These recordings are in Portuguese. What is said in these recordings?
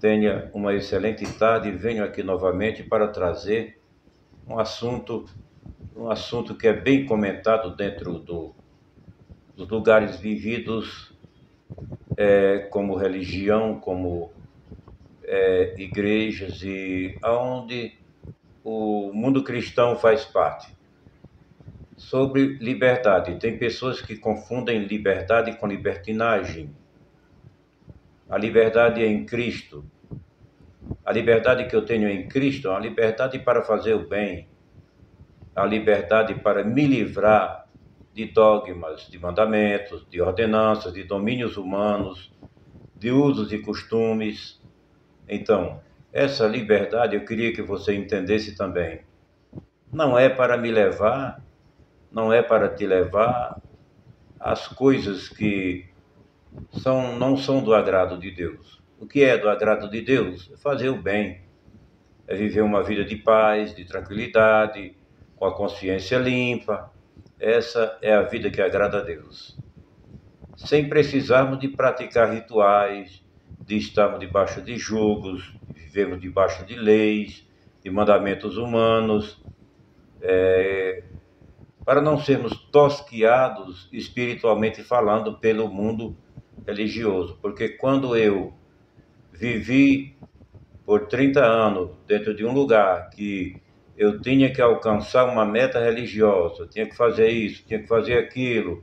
Tenha uma excelente tarde e venho aqui novamente para trazer um assunto, um assunto que é bem comentado dentro dos lugares vividos, como religião, como igrejas e aonde o mundo cristão faz parte. Sobre liberdade. Tem pessoas que confundem liberdade com libertinagem. A liberdade é em Cristo. A liberdade que eu tenho em Cristo é uma liberdade para fazer o bem, a liberdade para me livrar de dogmas, de mandamentos, de ordenanças, de domínios humanos, de usos e costumes. Então, essa liberdade eu queria que você entendesse também. Não é para me levar, não é para te levar às coisas que não são do agrado de Deus. O que é do agrado de Deus? É fazer o bem, é viver uma vida de paz, de tranquilidade, com a consciência limpa. Essa é a vida que agrada a Deus. Sem precisarmos de praticar rituais, de estarmos debaixo de julgos, de vivermos debaixo de leis, de mandamentos humanos, para não sermos tosquiados espiritualmente falando pelo mundo religioso. Porque quando eu vivi por 30 anos dentro de um lugar que eu tinha que alcançar uma meta religiosa, tinha que fazer isso, tinha que fazer aquilo,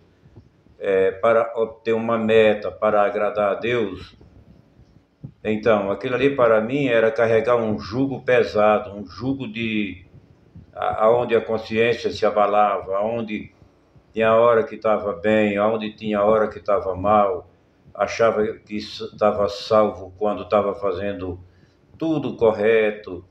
para obter uma meta, para agradar a Deus. Então, aquilo ali para mim era carregar um jugo pesado, um jugo aonde a consciência se abalava, aonde tinha hora que estava bem, aonde tinha hora que estava mal, achava que estava salvo quando estava fazendo tudo correto,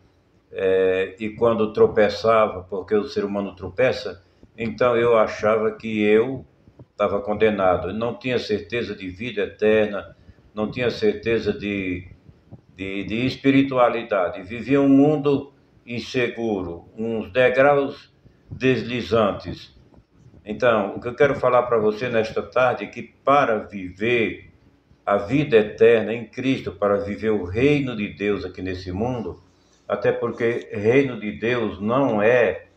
e quando tropeçava, porque o ser humano tropeça, então eu achava que eu estava condenado. Eu não tinha certeza de vida eterna, não tinha certeza de espiritualidade. Vivia um mundo inseguro, uns degraus deslizantes. Então, o que eu quero falar para você nesta tarde é que para viver a vida eterna em Cristo, para viver o reino de Deus aqui nesse mundo, até porque reino de Deus não é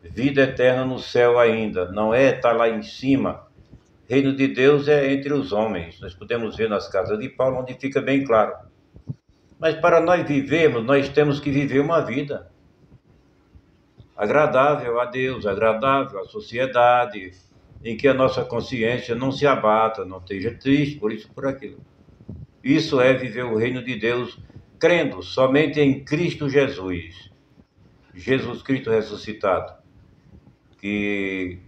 vida eterna no céu ainda, não é estar lá em cima. Reino de Deus é entre os homens. Nós podemos ver nas cartas de Paulo, onde fica bem claro. Mas para nós vivermos, nós temos que viver uma vida agradável a Deus, agradável à sociedade, em que a nossa consciência não se abata, não esteja triste por isso, por aquilo. Isso é viver o reino de Deus crendo somente em Cristo Jesus, Jesus Cristo ressuscitado, que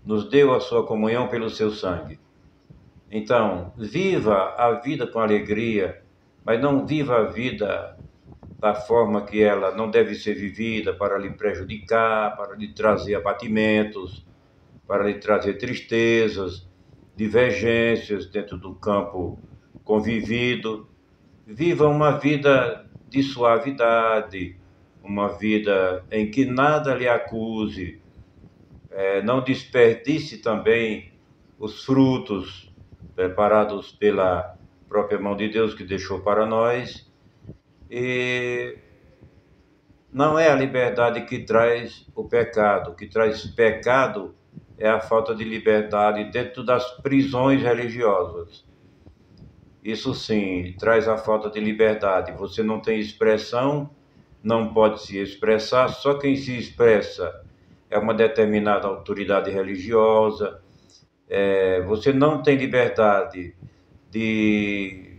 nos deu a sua comunhão pelo seu sangue. Então, viva a vida com alegria, mas não viva a vida da forma que ela não deve ser vivida para lhe prejudicar, para lhe trazer abatimentos, para lhe trazer tristezas, divergências dentro do campo convivido. Viva uma vida de suavidade, uma vida em que nada lhe acuse. Não desperdice também os frutos preparados pela própria mão de Deus que deixou para nós. E não é a liberdade que traz o pecado. O que traz pecado é a falta de liberdade dentro das prisões religiosas. Isso sim, traz a falta de liberdade. Você não tem expressão, não pode se expressar, só quem se expressa é uma determinada autoridade religiosa. Você não tem liberdade de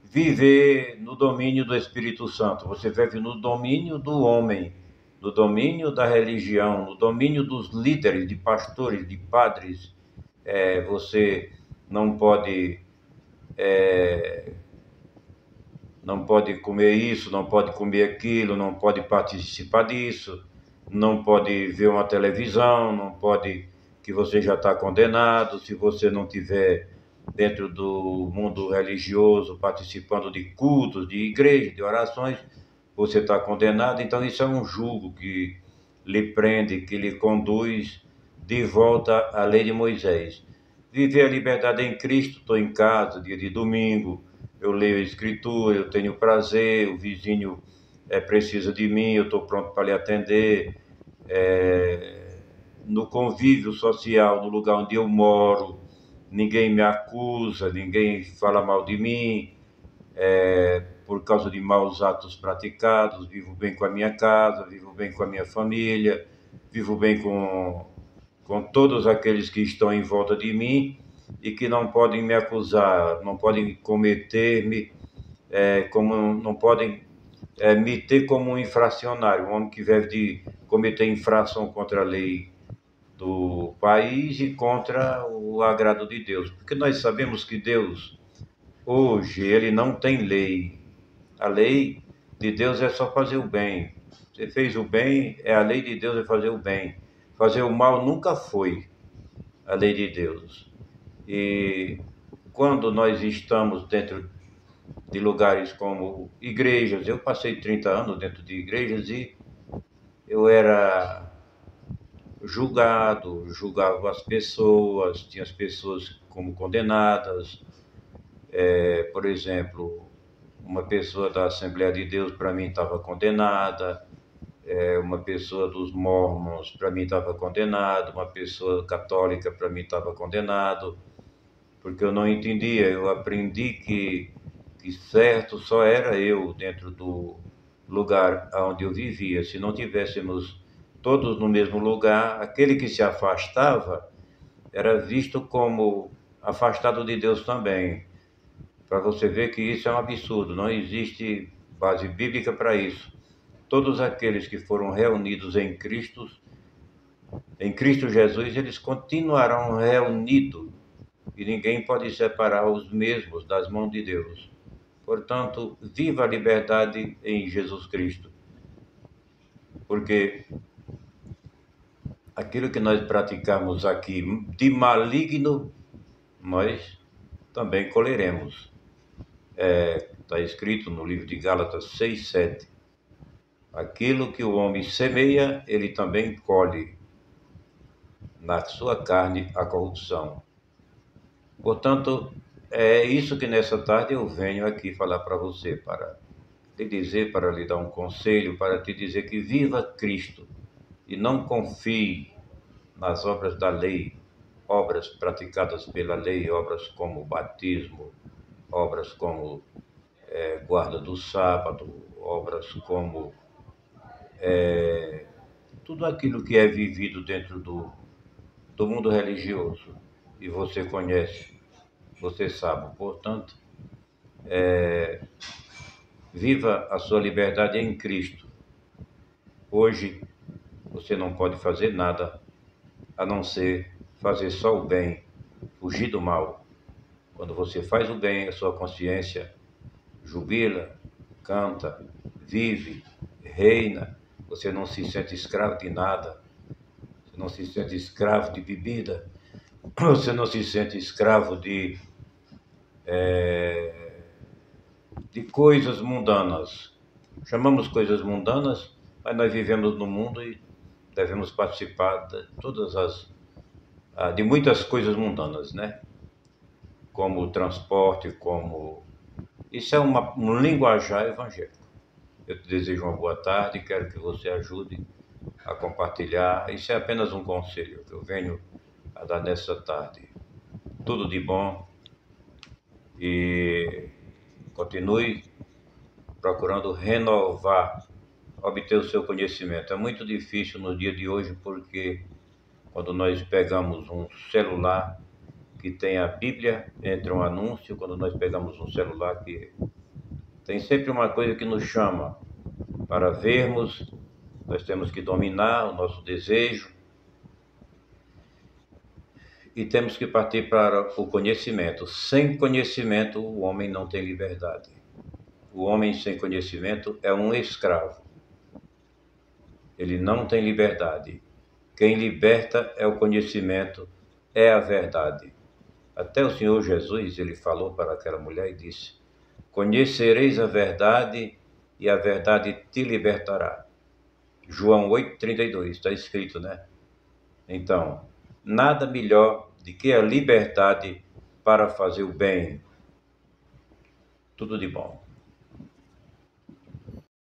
viver no domínio do Espírito Santo. Você vive no domínio do homem, no domínio da religião, no domínio dos líderes, de pastores, de padres. Você não pode comer isso, não pode comer aquilo, não pode participar disso, não pode ver uma televisão, não pode, que você já está condenado. Se você não tiver dentro do mundo religioso, participando de cultos, de igrejas, de orações, você está condenado. Então isso é um jugo que lhe prende, que lhe conduz de volta à lei de Moisés. Viver a liberdade em Cristo. Estou em casa, dia de domingo, eu leio a escritura, eu tenho prazer, o vizinho precisa de mim, eu estou pronto para lhe atender. No convívio social, no lugar onde eu moro, ninguém me acusa, ninguém fala mal de mim, por causa de maus atos praticados. Vivo bem com a minha casa, vivo bem com a minha família, vivo bem com todos aqueles que estão em volta de mim e que não podem me acusar, não podem cometer-me, como não podem me ter como um infracionário, um homem que deve de cometer infração contra a lei do país e contra o agrado de Deus. Porque nós sabemos que Deus, hoje, ele não tem lei. A lei de Deus é só fazer o bem. Você fez o bem, a lei de Deus é fazer o bem. Fazer o mal nunca foi a lei de Deus. E quando nós estamos dentro de lugares como igrejas, eu passei 30 anos dentro de igrejas e eu era julgava as pessoas, tinha as pessoas como condenadas. Por exemplo, uma pessoa da Assembleia de Deus para mim estava condenada, uma pessoa dos Mormons para mim estava condenada, uma pessoa católica para mim estava condenado, porque eu não entendia. Eu aprendi que certo só era eu dentro do lugar onde eu vivia. Se não tivéssemos todos no mesmo lugar, aquele que se afastava era visto como afastado de Deus também. Para você ver que isso é um absurdo, não existe base bíblica para isso. Todos aqueles que foram reunidos em Cristo Jesus, eles continuarão reunidos e ninguém pode separar os mesmos das mãos de Deus. Portanto, viva a liberdade em Jesus Cristo, porque aquilo que nós praticamos aqui de maligno, nós também colheremos. Está escrito no livro de Gálatas 6:7. Aquilo que o homem semeia, ele também colhe na sua carne a corrupção. Portanto, é isso que nessa tarde eu venho aqui falar para você, para te dizer, para lhe dar um conselho, para te dizer que viva Cristo e não confie nas obras da lei, obras praticadas pela lei, obras como batismo, obras como guarda do sábado, obras como tudo aquilo que é vivido dentro do mundo religioso. E você conhece, você sabe. Portanto, viva a sua liberdade em Cristo. Hoje, você não pode fazer nada a não ser fazer só o bem, fugir do mal. Quando você faz o bem, a sua consciência jubila, canta, vive, reina. Você não se sente escravo de nada. Você não se sente escravo de bebida. Você não se sente escravo de coisas mundanas. Chamamos coisas mundanas, mas nós vivemos no mundo e devemos participar de muitas coisas mundanas, né? Como o transporte, como... Isso é um linguajar evangélico. Eu te desejo uma boa tarde, quero que você ajude a compartilhar. Isso é apenas um conselho que eu venho a dar nessa tarde. Tudo de bom e continue procurando renovar, obter o seu conhecimento. É muito difícil no dia de hoje porque quando nós pegamos um celular que tem a Bíblia, entra um anúncio. Quando nós pegamos um celular que tem sempre uma coisa que nos chama para vermos, nós temos que dominar o nosso desejo e temos que partir para o conhecimento. Sem conhecimento, o homem não tem liberdade. O homem sem conhecimento é um escravo. Ele não tem liberdade. Quem liberta é o conhecimento, é a verdade. Até o Senhor Jesus, ele falou para aquela mulher e disse: conhecereis a verdade e a verdade te libertará. João 8,32, está escrito, né? Então, nada melhor do que a liberdade para fazer o bem. Tudo de bom.